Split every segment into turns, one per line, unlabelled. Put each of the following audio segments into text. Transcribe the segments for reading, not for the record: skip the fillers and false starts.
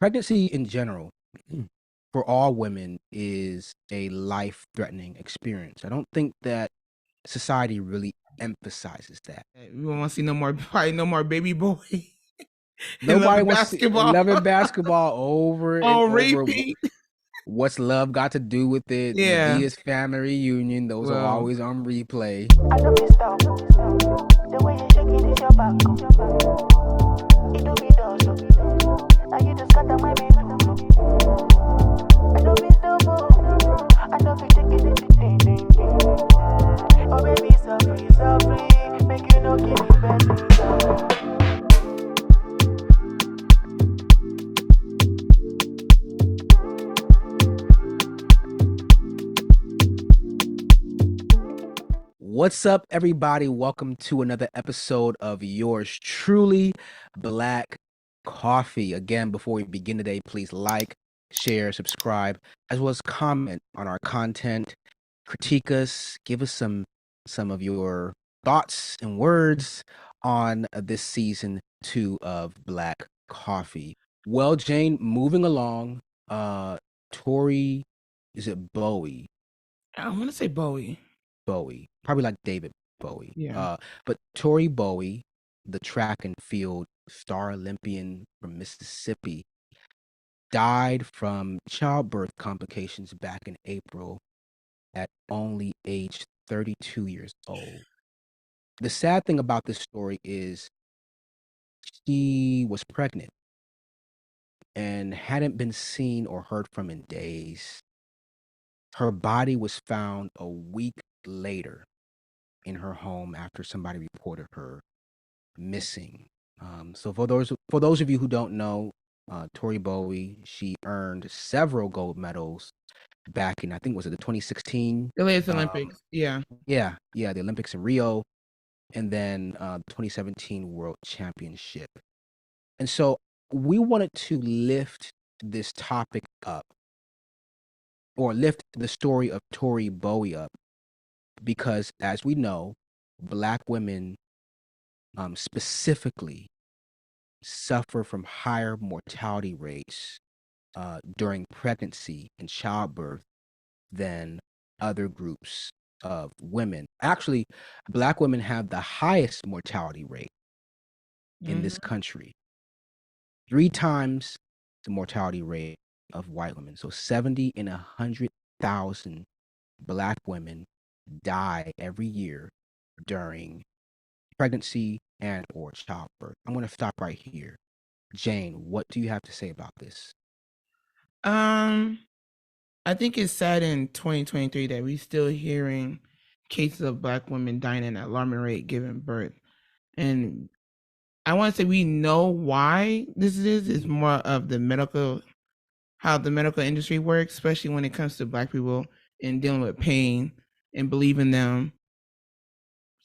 Pregnancy in general, for all women, is a life-threatening experience. I don't think that society really emphasizes that.
We won't see no more, probably no more baby boy and love
Nobody
and
wants to see
basketball
Love and Basketball over and
on
over.
repeat.
What's love got to do with it?
Yeah.
Medea's Family Reunion. Those are
Well,
always on replay.
I love your style. The way you shake it is your back. It do be done. Now you just got my baby. I love you still move. I love you take it ding ding ding. Oh baby, so free. Make you know give me better.
What's up, everybody? Welcome to another episode of yours truly, Black Coffee. Again, before we begin today, please like, share, subscribe, as well as comment on our content. Critique us, give us some of your thoughts and words on this season 2 of Black Coffee. Well, Jane, moving along, Tori, is it Bowie?
I want to say Bowie.
Bowie, probably like David Bowie.
Yeah.
But Tori Bowie, the track and field star Olympian from Mississippi, died from childbirth complications back in April at only age 32 years old. The sad thing about this story is she was pregnant and hadn't been seen or heard from in days. Her body was found a week later in her home after somebody reported her missing. So for those of you who don't know, Tori Bowie, she earned several gold medals back in, I think, was it the 2016?
The latest Olympics. Yeah.
Yeah, the Olympics in Rio, and then the 2017 World Championship. And so we wanted to lift this topic up, or lift the story of Tori Bowie up, because as we know, Black women specifically suffer from higher mortality rates during pregnancy and childbirth than other groups of women. Actually, Black women have the highest mortality rate in this country, 3 times the mortality rate of white women. So 70 in 100,000 Black women die every year during pregnancy and or childbirth. I'm going to stop right here. Jane, what do you have to say about this?
I think it's sad in 2023 that we're still hearing cases of Black women dying at an alarming rate giving birth. And I want to say we know why this is. It's more of how the medical industry works, especially when it comes to Black people and dealing with pain and believing them.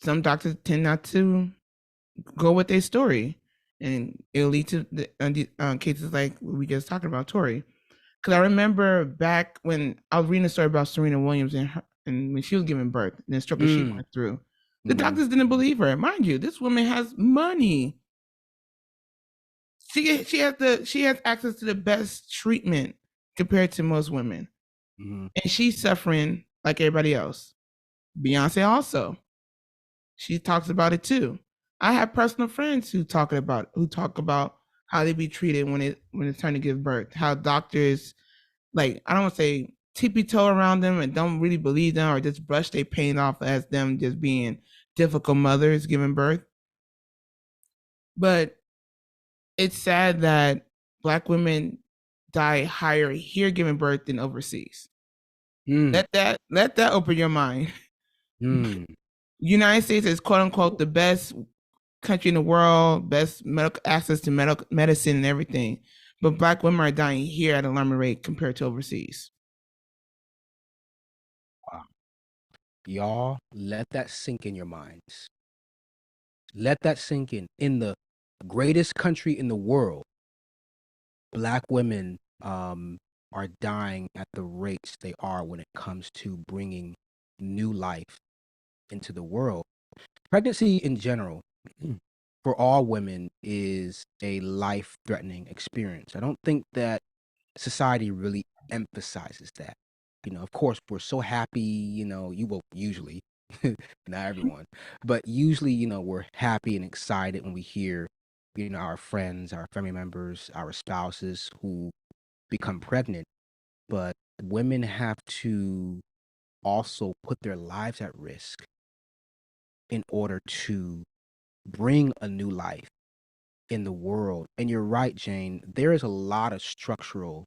Some doctors tend not to go with their story, and it'll lead to cases like we just talking about Tori. Because I remember back when I was reading a story about Serena Williams and when she was giving birth, and the struggle she went through, the doctors didn't believe her. Mind you, this woman has money. She has access to the best treatment compared to most women, and she's suffering like everybody else. Beyonce also, she talks about it too. I have personal friends who talk about how they be treated when it's time to give birth. How doctors, like, I don't want to say tippy toe around them and don't really believe them, or just brush their pain off as them just being difficult mothers giving birth. But it's sad that Black women die higher here giving birth than overseas. Let that open your mind. United States is quote unquote the best country in the world, best medical access to medical medicine and everything, but Black women are dying here at an alarming rate compared to overseas.
Wow. Y'all, let that sink in your minds. Let that sink in. In the greatest country in the world, Black women are dying at the rates they are when it comes to bringing new life into the world. Pregnancy in general for all women is a life-threatening experience. I don't think that society really emphasizes that. Of course, we're so happy, you will usually, not everyone, but usually, we're happy and excited when we hear, our friends, our family members, our spouses who become pregnant. But women have to also put their lives at risk in order to bring a new life in the world. And you're right, Jane, there is a lot of structural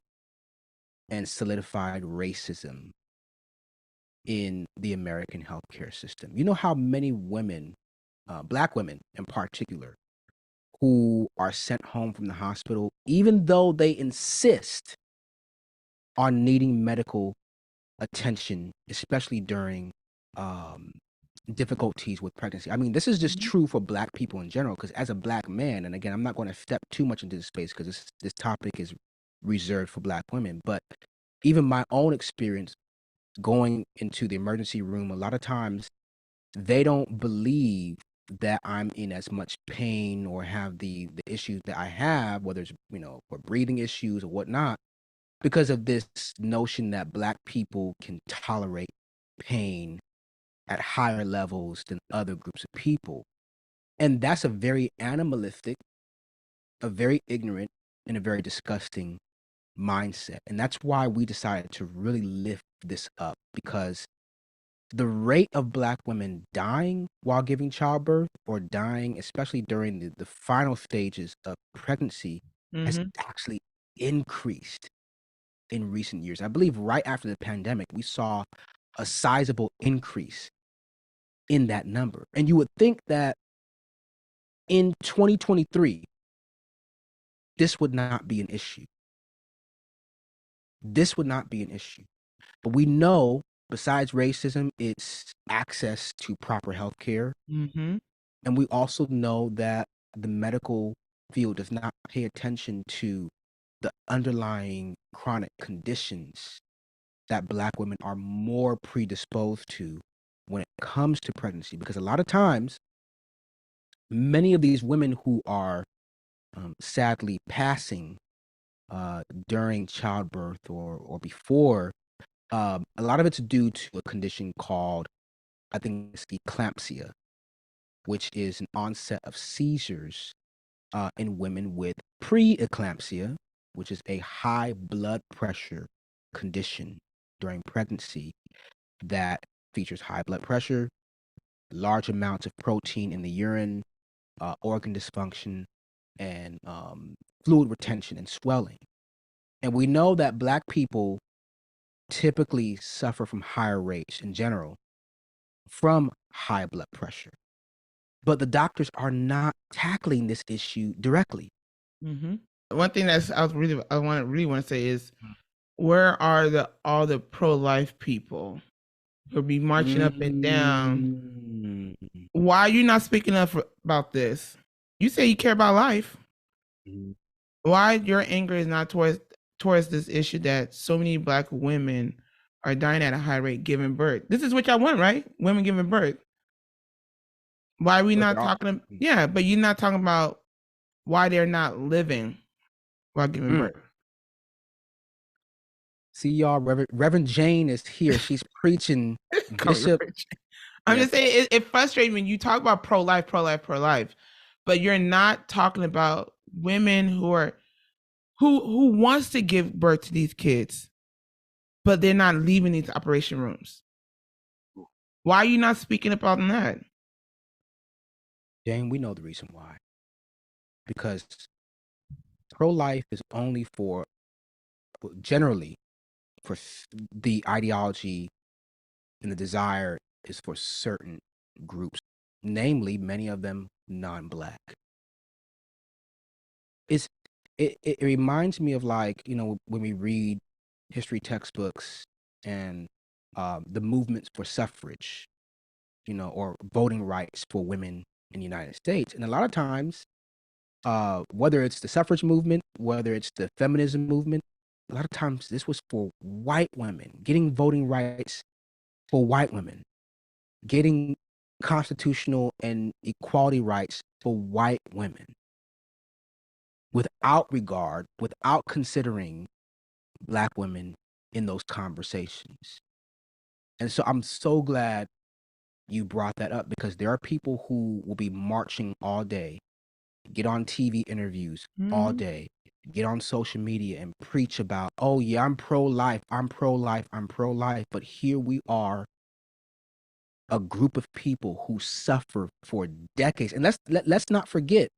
and solidified racism in the American healthcare system. You know how many women, Black women in particular, who are sent home from the hospital, even though they insist on needing medical attention, especially during um, difficulties with pregnancy. I mean, this is just true for Black people in general, because as a Black man, and again, I'm not going to step too much into this space because this topic is reserved for Black women, but even my own experience going into the emergency room, a lot of times they don't believe that I'm in as much pain or have the issues that I have, whether it's, for breathing issues or whatnot, because of this notion that Black people can tolerate pain at higher levels than other groups of people. And that's a very animalistic, a very ignorant, and a very disgusting mindset. And that's why we decided to really lift this up, because the rate of Black women dying while giving childbirth or dying, especially during the final stages of pregnancy, has actually increased in recent years. I believe right after the pandemic, we saw a sizable increase in that number. And you would think that in 2023, this would not be an issue. This would not be an issue. But we know, besides racism, it's access to proper health care. And we also know that the medical field does not pay attention to the underlying chronic conditions that Black women are more predisposed to when it comes to pregnancy. Because a lot of times, many of these women who are sadly passing during childbirth or before, a lot of it's due to a condition called, I think it's eclampsia, which is an onset of seizures in women with preeclampsia, which is a high blood pressure condition during pregnancy that features high blood pressure, large amounts of protein in the urine, organ dysfunction, and fluid retention and swelling. And we know that Black people typically suffer from higher rates in general from high blood pressure. But the doctors are not tackling this issue directly.
One thing I really want to say is, where are all the pro-life people who'll be marching up and down? Why are you not speaking up about this? You say you care about life. Why your anger is not towards this issue that so many Black women are dying at a high rate giving birth? This is what y'all want, right? Women giving birth. Why are we not talking? Yeah, but you're not talking about why they're not living while giving birth.
See, y'all, Reverend Jane is here. She's preaching. Bishop.
I'm just saying, it frustrates me when you talk about pro-life, but you're not talking about women who wants to give birth to these kids, but they're not leaving these operation rooms. Why are you not speaking about that?
Jane, we know the reason why. Because pro-life is only generally for the ideology and the desire is for certain groups, namely many of them non-Black. It reminds me of, like, when we read history textbooks and the movements for suffrage, or voting rights for women in the United States. And a lot of times, whether it's the suffrage movement, whether it's the feminism movement, a lot of times this was for white women, getting voting rights for white women, getting constitutional and equality rights for white women without considering Black women in those conversations. And so I'm so glad you brought that up, because there are people who will be marching all day, get on TV interviews all day, get on social media and preach about, oh yeah, I'm pro-life, I'm pro-life, I'm pro-life. But here we are, a group of people who suffer for decades. And let's not forget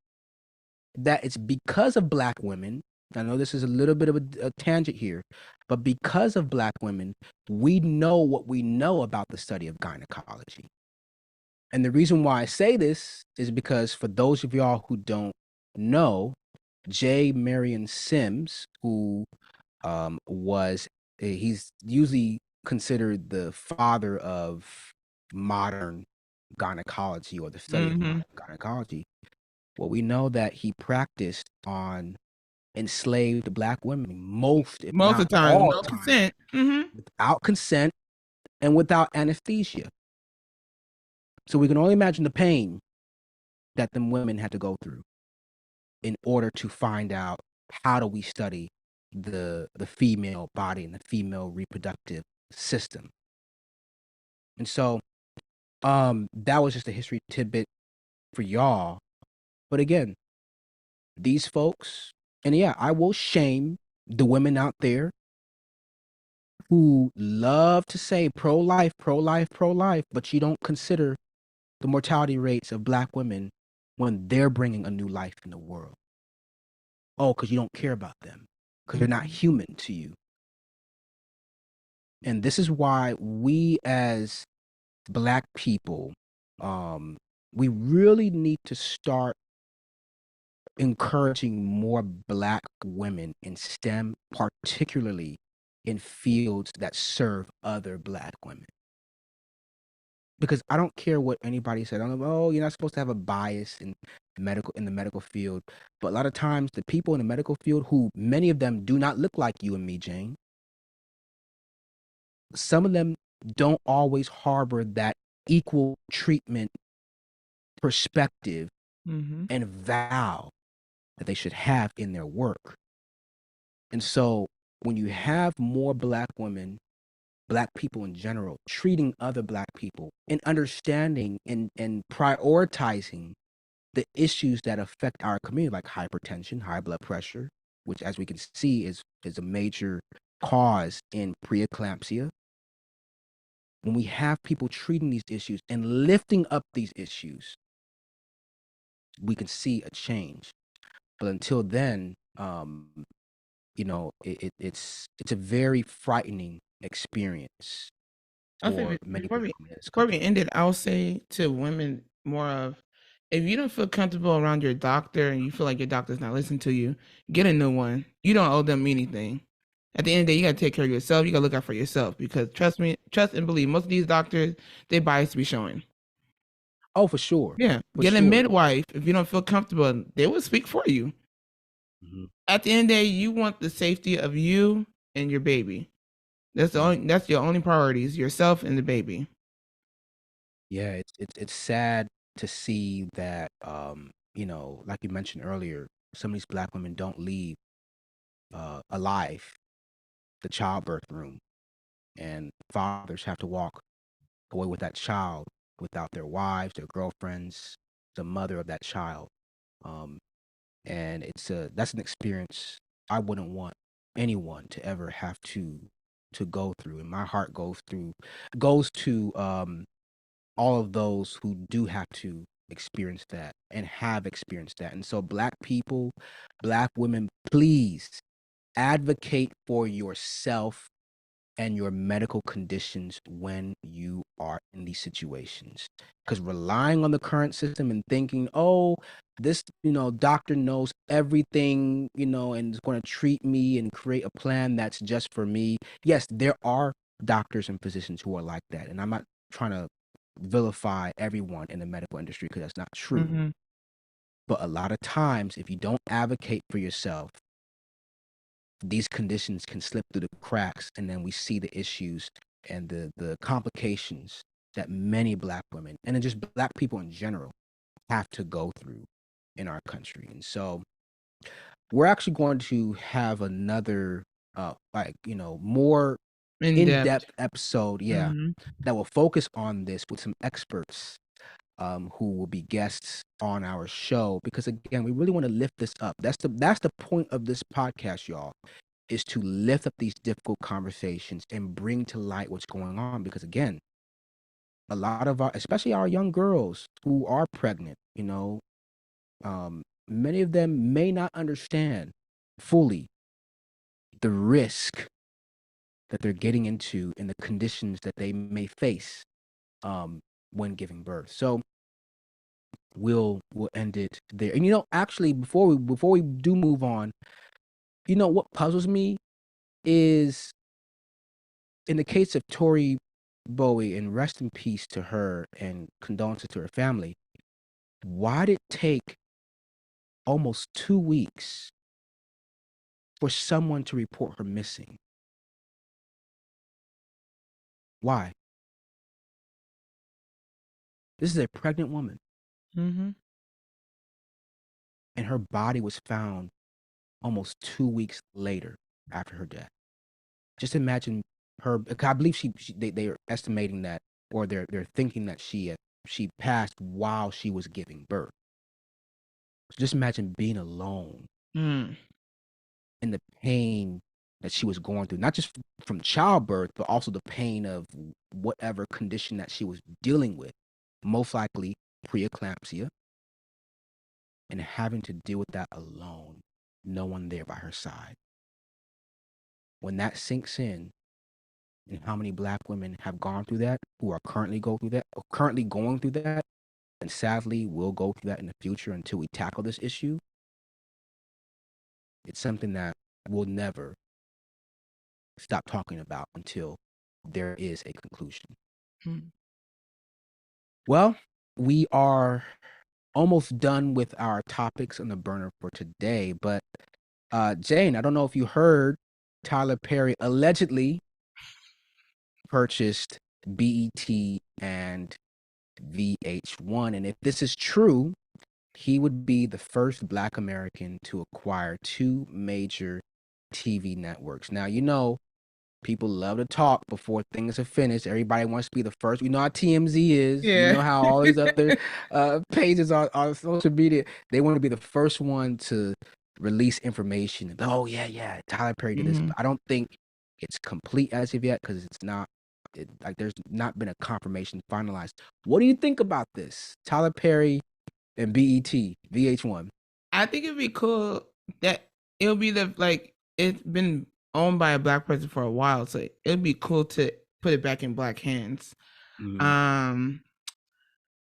that it's because of Black women. I know this is a little bit of a tangent here, but because of Black women, we know what we know about the study of gynecology. And the reason why I say this is because, for those of y'all who don't know, J. Marion Sims, who he's usually considered the father of modern gynecology, or the study of modern gynecology. Well, we know that he practiced on enslaved Black women most, if
Most
not
of the time,
all
no
the time,
consent.
without consent and without anesthesia. So we can only imagine the pain that them women had to go through in order to find out, how do we study the female body and the female reproductive system. And so that was just a history tidbit for y'all. But again, these folks, and yeah, I will shame the women out there who love to say pro-life, pro-life, pro-life, but you don't consider the mortality rates of Black women when they're bringing a new life in the world. Oh, because you don't care about them, because they're not human to you. And this is why we as Black people, we really need to start encouraging more Black women in STEM, particularly in fields that serve other Black women. Because I don't care what anybody said. I don't know, oh, you're not supposed to have a bias in the medical field. But a lot of times, the people in the medical field, who many of them do not look like you and me, Jane, some of them don't always harbor that equal treatment perspective and vow that they should have in their work. And so when you have more Black women, Black people in general, treating other Black people and understanding and prioritizing the issues that affect our community, like hypertension, high blood pressure, which, as we can see, is a major cause in preeclampsia. When we have people treating these issues and lifting up these issues, we can see a change. But until then, it's a very frightening experience for many
Before
Black
we
women in this
before we
country.
end it, I'll say to women more of, if you don't feel comfortable around your doctor and you feel like your doctor's not listening to you, get a new one. You don't owe them anything. At the end of the day, you gotta take care of yourself. You gotta look out for yourself, because trust and believe, most of these doctors, they bias be showing.
Oh, for sure.
Yeah.
For
Get a
sure.
midwife. If you don't feel comfortable, they will speak for you. At the end of the day, you want the safety of you and your baby. That's your only priorities, yourself and the baby.
Yeah, it's sad to see that, like you mentioned earlier, some of these Black women don't leave alive the childbirth room, and fathers have to walk away with that child without their wives, their girlfriends, the mother of that child. And that's an experience I wouldn't want anyone to ever have to go through. And my heart goes to all of those who do have to experience that and have experienced that. And so, Black people, Black women, please advocate for yourself and your medical conditions when you are in these situations. Because relying on the current system and thinking, oh, this, doctor knows everything, and is going to treat me and create a plan that's just for me. Yes, there are doctors and physicians who are like that. And I'm not trying to vilify everyone in the medical industry, because that's not true. But a lot of times, if you don't advocate for yourself, these conditions can slip through the cracks, and then we see the issues and the complications that many Black women and then just Black people in general have to go through in our country. And so we're actually going to have another, more
In depth.
in-depth episode,
Mm-hmm.
that will focus on this with some experts who will be guests on our show. Because again, we really want to lift this up. That's the point of this podcast, y'all, is to lift up these difficult conversations and bring to light what's going on. Because again, a lot of especially our young girls who are pregnant, many of them may not understand fully the risk that they're getting into and the conditions that they may face when giving birth. So we'll end it there. And actually, before we do move on, what puzzles me is in the case of Tori Bowie, and rest in peace to her and condolences to her family. Why did it take almost 2 weeks for someone to report her missing? Why? This is a pregnant woman,
Mm-hmm.
and her body was found almost 2 weeks later after her death. Just imagine her. I believe they are estimating that, or they're thinking that she passed while she was giving birth. So just imagine being alone
Mm.
and the pain that she was going through, not just from childbirth, but also the pain of whatever condition that she was dealing with, most likely preeclampsia, and having to deal with that alone, no one there by her side. When that sinks in, and how many Black women have gone through that, who are currently going through that, and sadly will go through that in the future until we tackle this issue, it's something that we'll never stop talking about until there is a conclusion.
Mm.
Well, we are almost done with our topics on the burner for today, but Jane, I don't know if you heard, Tyler Perry allegedly purchased BET and VH1, and if this is true, he would be the first Black American to acquire 2 major TV networks. Now, people love to talk before things are finished. Everybody wants to be the first. We know how TMZ is.
Yeah.
You know how all these other pages on social media, they want to be the first one to release information. Oh, yeah, Tyler Perry did this.
Mhm.
But I don't think it's complete as of yet because it's not. There's not been a confirmation finalized. What do you think about this? Tyler Perry and BET, VH1.
I think it'd be cool that it'll be it's been owned by a Black person for a while, so it'd be cool to put it back in Black hands.
Mhm.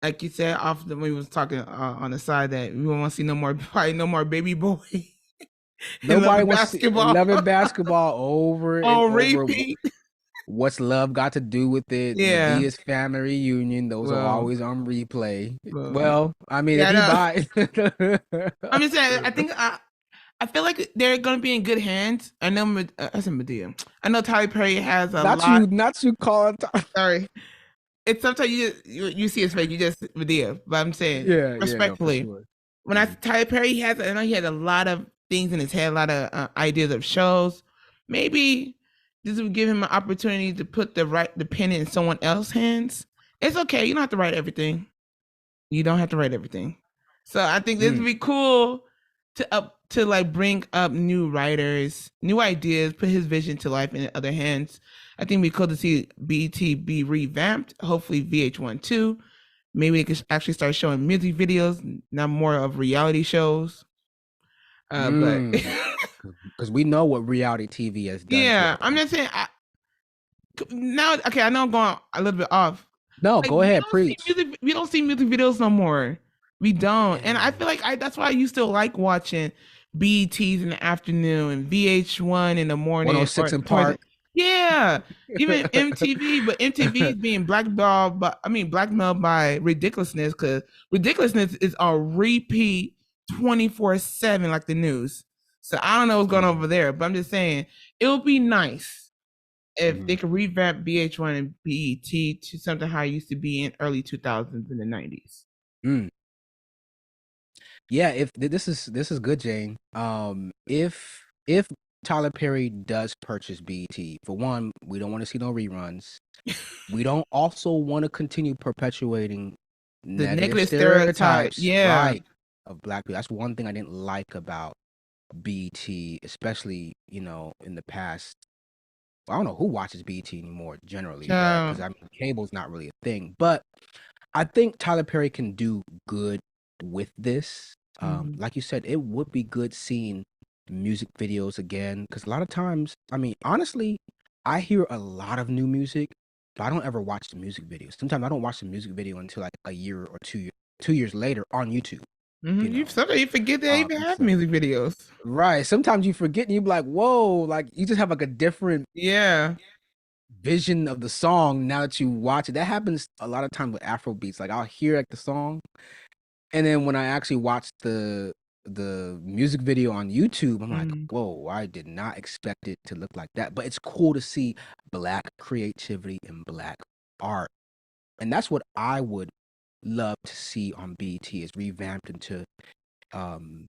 Like you said, when we was talking on the side that we won't see no more Baby Boy.
Nobody
Love
wants to see
Basketball.
Love and Basketball over and
On
over.
repeat.
What's love got to do with it?
Yeah.
Medea's family reunion, those are
Well,
always on replay.
well,
Well, I mean,
yeah,
if you
I
buy,
I'm just saying. I feel like they're gonna be in good hands. I know. I said Medea. I know Tyler Perry has a lot.
not you calling.
Sorry. It's sometimes you see his face, you just Medea. But I'm saying respectfully,
no, for sure.
when Tyler Perry I know he has a lot of things in his head, a lot of ideas of shows. Maybe this would give him an opportunity to put the pen in someone else's hands. It's okay. You don't have to write everything. You don't have to write everything. So I think this would be cool to bring up new writers, new ideas, put his vision to life in other hands. I think it'd be cool to see BET be revamped. Hopefully VH1 too. Maybe they could actually start showing music videos, not more of reality shows. But
because we know what reality TV has done.
yeah, I'm just saying. Now, okay, I know I'm going a little bit off.
No, go ahead, preach.
We don't see music videos no more. We don't, and I feel like that's why I used to like watching BETs in the afternoon and VH1 in the morning.
106 in Park.
Yeah, even MTV, but MTV is being blackmailed by ridiculousness, because ridiculousness is on repeat 24/7 like the news. So I don't know what's going on over there, but I'm just saying it would be nice if
Mhm.
they could revamp VH1 and BET to something how it used to be in early 2000s and the 90s.
Mm. Yeah, if this is good, Jane. If Tyler Perry does purchase BET, for one, we don't want to see no reruns. We don't also want to continue perpetuating
The
negative
negative stereotype,
stereotypes,
yeah.
right, of black people. That's one thing I didn't like about BET, especially, in the past. I don't know who watches BET anymore generally, but because
Child.
I mean, cable's not really a thing. But I think Tyler Perry can do good with this.
Mhm.
Like you said, it would be good seeing music videos again because a lot of times, I mean, honestly, I hear a lot of new music, but I don't ever watch the music videos. Sometimes I don't watch the music video until like a year or 2 years later on YouTube. You
You
know,
sometimes you forget they even
and
have
so
music videos.
right. Sometimes you forget and you be like, whoa, like you just have like a different
Yeah.
vision of the song now that you watch it. That happens a lot of times with Afro beats. Like I'll hear like the song, and then when I actually watch the music video on YouTube, I'm like,
Mhm.
whoa, I did not expect it to look like that. But it's cool to see black creativity and black art. And that's what I would love to see on BET is revamped into um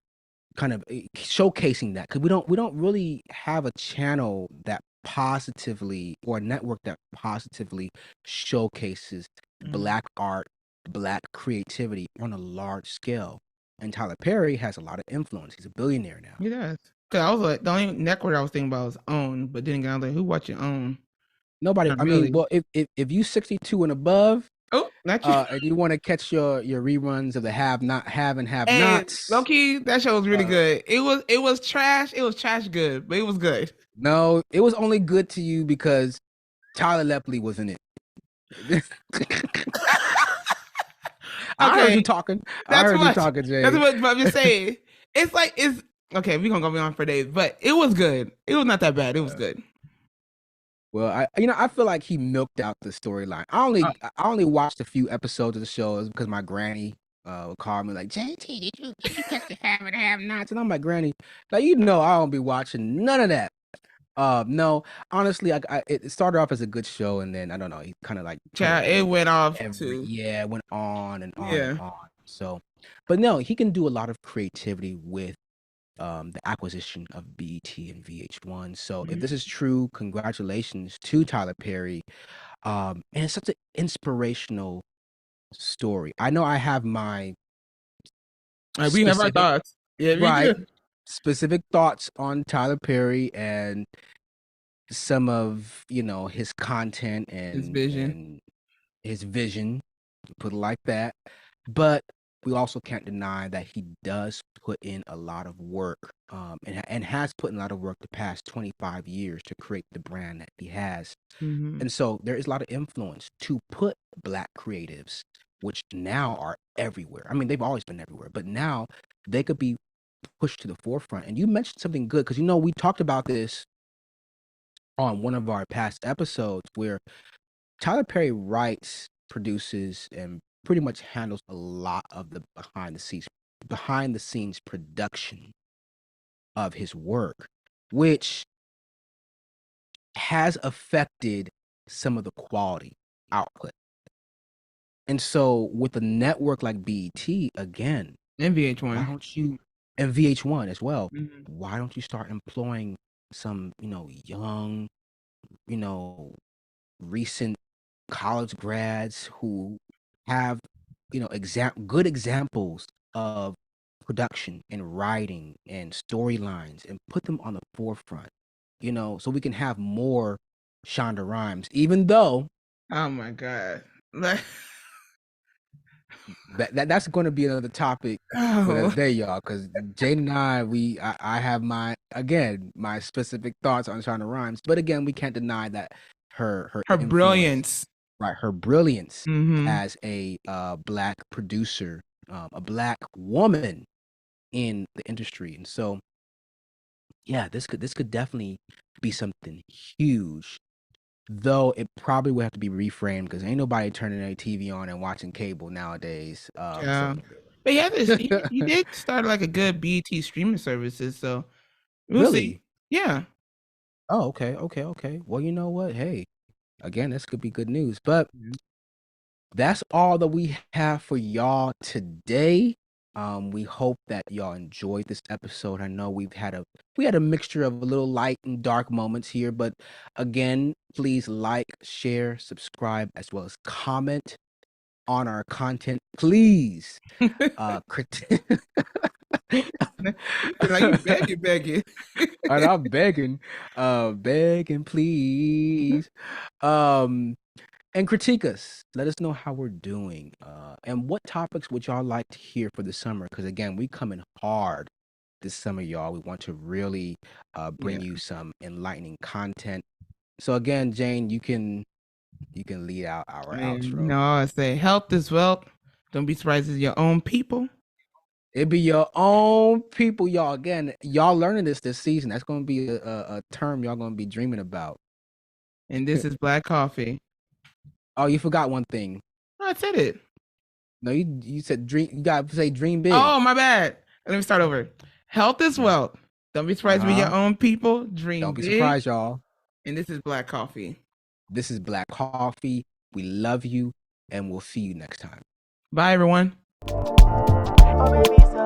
kind of showcasing that because we don't really have a channel that positively or a network that positively showcases
Mhm.
black art, black creativity on a large scale. And Tyler Perry has a lot of influence. He's a billionaire now.
It does. Cause I was like, the only network I was thinking about was OWN, but then again, I was like, who watching OWN?
Nobody,
Not
I mean,
really.
well, if you 62 and above,
Oh, not you.
and you want to catch your reruns of the have and have
Hey, low
nots,
key, that show was really
uh,
good. It was trash. It was trash good, but it was good.
no, it was only good to you because Tyler Lepley was in it. I heard
Okay,
you talking. I
that's
heard you
much.
talking,
That's
Jay.
what I'm just saying. It's okay. We're gonna go on for days, but it was good. It was not that bad. It was good.
Well, I feel like he milked out the storyline. I only watched a few episodes of the show because my granny would call me like, JT, did you catch the have and have nots? And I'm like, Granny, like I don't be watching none of that. No, honestly, it started off as a good show, and then I don't know, he kind of like turned
Child, it went off
every
to
yeah, it went on and on and
yeah.
on. So, but no, he can do a lot of creativity with the acquisition of BET and VH1. So if this
Mhm.
is true, congratulations to Tyler Perry. And it's such an inspirational story. I know I have my
All right, we have our
specific
thoughts. Yeah, we
right
do.
specific thoughts on Tyler Perry and some of his content
His
and
vision.
and his vision, put it like that. But we also can't deny that he does put in a lot of work, and has put in a lot of work the past 25 years to create the brand that he has.
Hmm.
And so there is a lot of influence to put black creatives, which now are everywhere. I mean, they've always been everywhere, but now they could be pushed to the forefront. And you mentioned something good because we talked about this on one of our past episodes where Tyler Perry writes, produces, and pretty much handles a lot of the behind the scenes production of his work, which has affected some of the quality output. And so with a network like BET, again,
And
why
VH1.
don't you and VH1 as well,
Hmm.
why don't you start employing some, young, you know, recent college grads who have, good examples of production and writing and storylines and put them on the forefront, so we can have more Shonda Rhimes, even though
Oh my god. Like,
that's going to be another topic for another
oh,
day, y'all. Because Jane and I have my specific thoughts on Shonda Rhimes, but again, we can't deny that her
her
influence,
brilliance.
right, her brilliance
Hmm.
as a black producer, a black woman in the industry, and so yeah, this could definitely be something huge. Though it probably would have to be reframed because ain't nobody turning their TV on and watching cable nowadays.
Yeah.
So
But he had this. He did start like a good BT streaming services, so we'll see.
really,
Yeah.
Oh, okay. Well, you know what? Hey, again, this could be good news. But that's all that we have for y'all today. We hope that y'all enjoyed this episode. I know we had a mixture of a little light and dark moments here, but again, please like, share, subscribe, as well as comment on our content. Please,
Like you begging.
and I'm begging, please. And critique us. Let us know how we're doing. And what topics would y'all like to hear for the summer? Because again, we coming hard this summer, y'all. We want to really bring you some enlightening content. So again, Jane, you can lead out our outro.
No, I say health is wealth. Don't be surprised it's your own people.
It be your own people, y'all. Again, y'all learning this season. That's going to be a term y'all going to be dreaming about.
And this is BlaqKoffee.
Oh, you forgot one thing.
I said it.
No, you said dream. You got to say dream big.
Oh, my bad. Let me start over. Health is wealth. Don't be surprised with your own people. Dream
Don't be
big.
surprised, y'all.
And this is BlaqKoffee.
This is BlaqKoffee. We love you, and we'll see you next time.
Bye, everyone.
Oh, baby, so